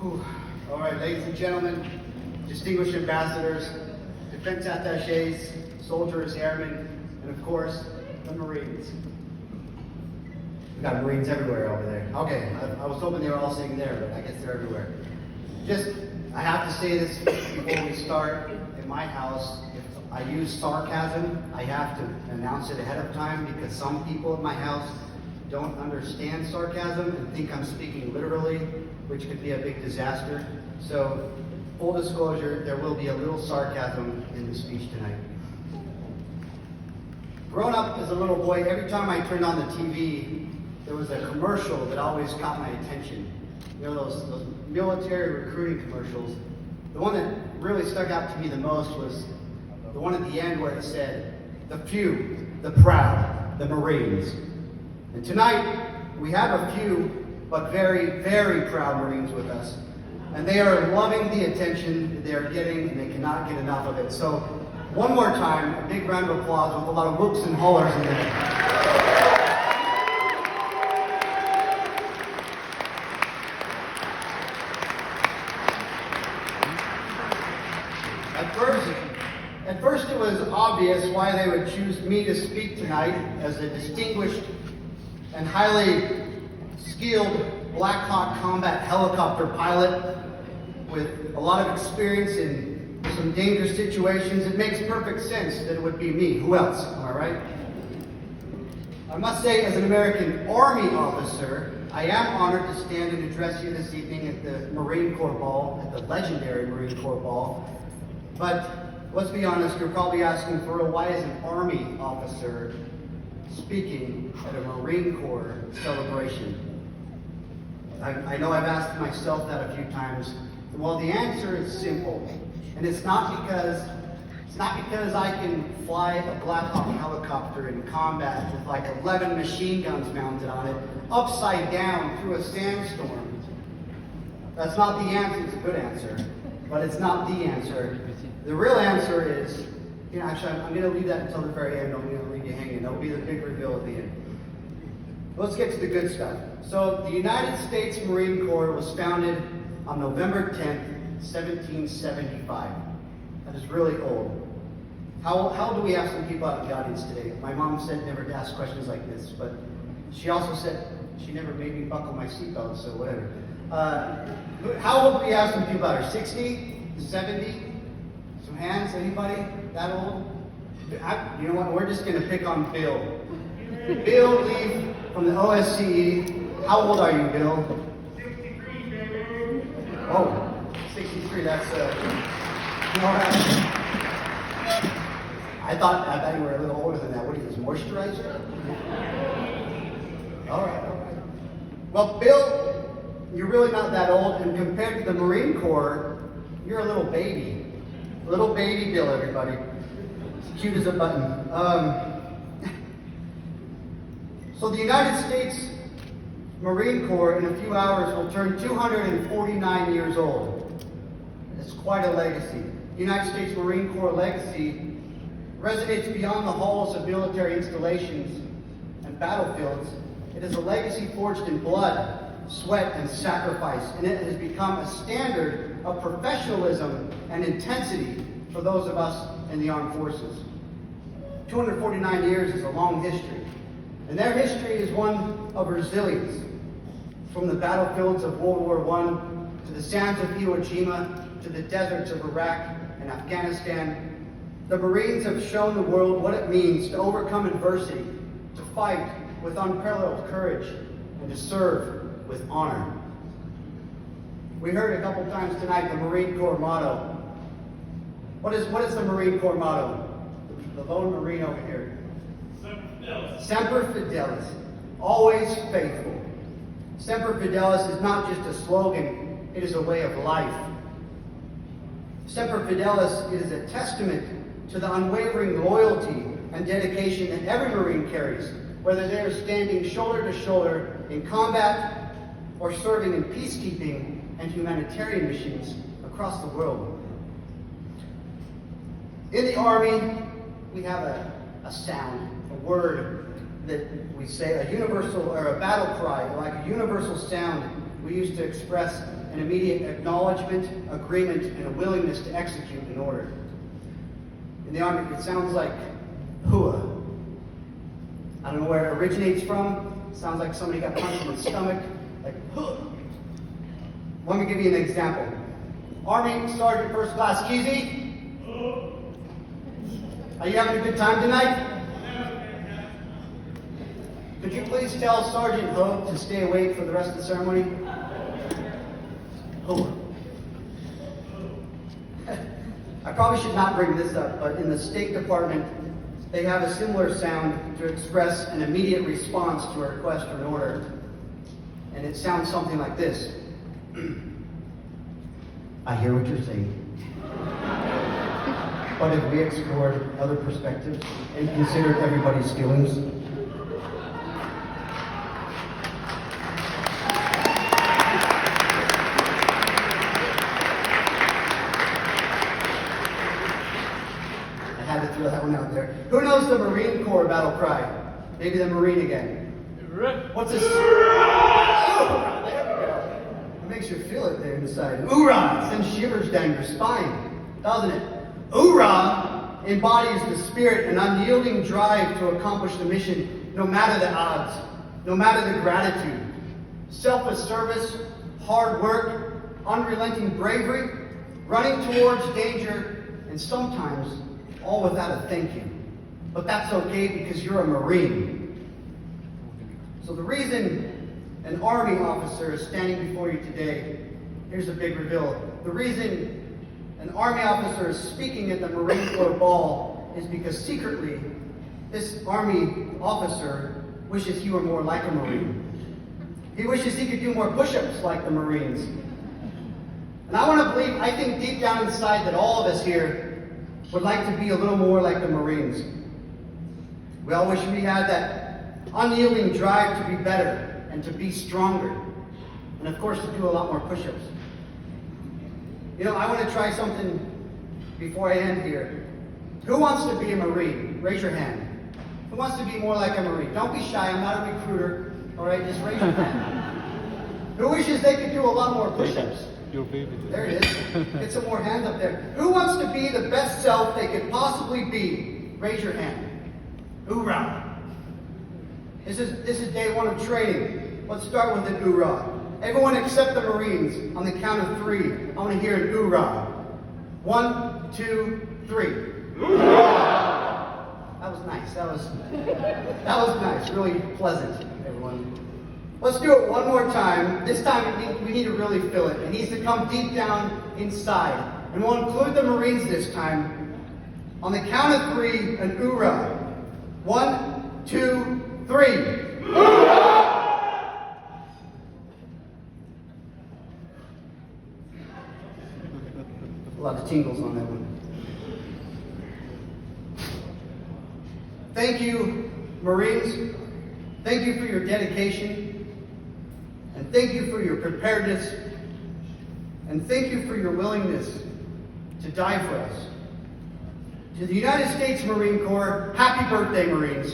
Whew. All right, ladies and gentlemen, distinguished ambassadors, defense attachés, soldiers, airmen, and of course, the Marines. We got Marines everywhere over there. Okay, I was hoping they were all sitting there, but I guess they're everywhere. I have to say this before we start. In my house, if I use sarcasm, I have to announce it ahead of time because some people at my house don't understand sarcasm and think I'm speaking literally, which could be a big disaster. So, full disclosure, there will be a little sarcasm in the speech tonight. Growing up as a little boy, every time I turned on the TV, there was a commercial that always caught my attention. You know, those military recruiting commercials. The one that really stuck out to me the most was the one at the end where it said, "The few, the proud, the Marines." And tonight, we have a few, but very, very proud Marines with us. And they are loving the attention that they are getting, and they cannot get enough of it. So, one more time, a big round of applause with a lot of whoops and hollers in there. At first it was obvious why they would choose me to speak tonight as a distinguished and highly skilled Black Hawk combat helicopter pilot with a lot of experience in some dangerous situations. It makes perfect sense that it would be me. Who else? Am I right? I must say, as an American Army officer, I am honored to stand and address you this evening at the Marine Corps Ball, at the legendary Marine Corps Ball. But let's be honest, you're probably asking, for real, why is an Army officer speaking at a Marine Corps celebration? I know I've asked myself that a few times. Well, the answer is simple. And it's not because I can fly a Black Hawk helicopter in combat with like 11 machine guns mounted on it, upside down through a sandstorm. That's not the answer. It's a good answer, but it's not the answer. The real answer is, actually, I'm going to leave that until the very end. I'm going to leave you hanging. That'll be the big reveal at the end. Let's get to the good stuff. So, the United States Marine Corps was founded on November 10th, 1775. That is really old. How do we have some people out in the audience today? My mom said never to ask questions like this, but she also said she never made me buckle my seatbelt, so whatever. How old do we have some people out here? 60? 70? Some hands? Anybody that old? You know what? We're just going to pick on Bill. Bill Leaf from the OSCE. How old are you, Bill? 63, baby. Oh, 63. That's I thought you were a little older than that. What is this, moisturizer? All right. Well, Bill, you're really not that old, and compared to the Marine Corps, you're a little baby. Little baby Bill, everybody. As cute as a button. So the United States Marine Corps in a few hours will turn 249 years old. It's quite a legacy. The United States Marine Corps legacy resonates beyond the halls of military installations and battlefields. It is a legacy forged in blood, sweat, and sacrifice, and it has become a standard of professionalism and intensity for those of us in the armed forces. 249 years is a long history, and their history is one of resilience. From the battlefields of World War I to the sands of Iwo Jima to the deserts of Iraq and Afghanistan, the Marines have shown the world what it means to overcome adversity, to fight with unparalleled courage, and to serve with honor. We heard a couple times tonight the Marine Corps motto. What is the Marine Corps motto? The lone Marine over here. Semper Fidelis. Always faithful. Semper Fidelis is not just a slogan, it is a way of life. Semper Fidelis is a testament to the unwavering loyalty and dedication that every Marine carries, whether they are standing shoulder to shoulder in combat or serving in peacekeeping and humanitarian missions across the world. In the Army, we have a sound, a word that we say, a universal, or a battle cry, like a universal sound we use to express an immediate acknowledgement, agreement, and a willingness to execute an order. In the Army, it sounds like hua. I don't know where it originates from. It sounds like somebody got punched in the stomach, like hua. Let me give you an example. Army Sergeant First Class Kesey. Are you having a good time tonight? Could you please tell Sergeant Hogue to stay awake for the rest of the ceremony? Hogue. I probably should not bring this up, but in the State Department, they have a similar sound to express an immediate response to a request for an order. And it sounds something like this. I hear what you're saying. But have we explored other perspectives and considered everybody's feelings? I had to throw that one out there. Who knows the Marine Corps battle cry? Maybe the Marine again. What's this? Oh, there we go. It makes you feel it there inside. Hoorah! Sends shivers down your spine, doesn't it? Hoorah embodies the spirit and unyielding drive to accomplish the mission, no matter the odds, no matter the gratitude. Selfless service, hard work, unrelenting bravery, running towards danger, and sometimes all without a thank you. But that's okay because you're a Marine. So the reason an Army officer is standing before you today, here's a big reveal. The reason an Army officer is speaking at the Marine Corps ball is because secretly, this Army officer wishes he were more like a Marine. He wishes he could do more push-ups like the Marines. And I want to believe, I think deep down inside that all of us here would like to be a little more like the Marines. We all wish we had that unyielding drive to be better and to be stronger. And of course, to do a lot more push-ups. You know, I want to try something before I end here. Who wants to be a Marine? Raise your hand. Who wants to be more like a Marine? Don't be shy, I'm not a recruiter. All right, just raise your hand. Who wishes they could do a lot more push-ups? Your baby. There it is. Get some more hands up there. Who wants to be the best self they could possibly be? Raise your hand. Hoorah. This is day one of training. Let's start with an hoorah. Everyone except the Marines. On the count of 3, I want to hear an hoorah. 1, 2, 3. Hoorah! That was nice. That was nice. Really pleasant, everyone. Let's do it one more time. This time we need to really feel it. It needs to come deep down inside. And we'll include the Marines this time. On the count of 3, an hoorah. 1, 2, 3. Hoorah! A lot of tingles on that one. Thank you, Marines. Thank you for your dedication. And thank you for your preparedness. And thank you for your willingness to die for us. To the United States Marine Corps, happy birthday, Marines.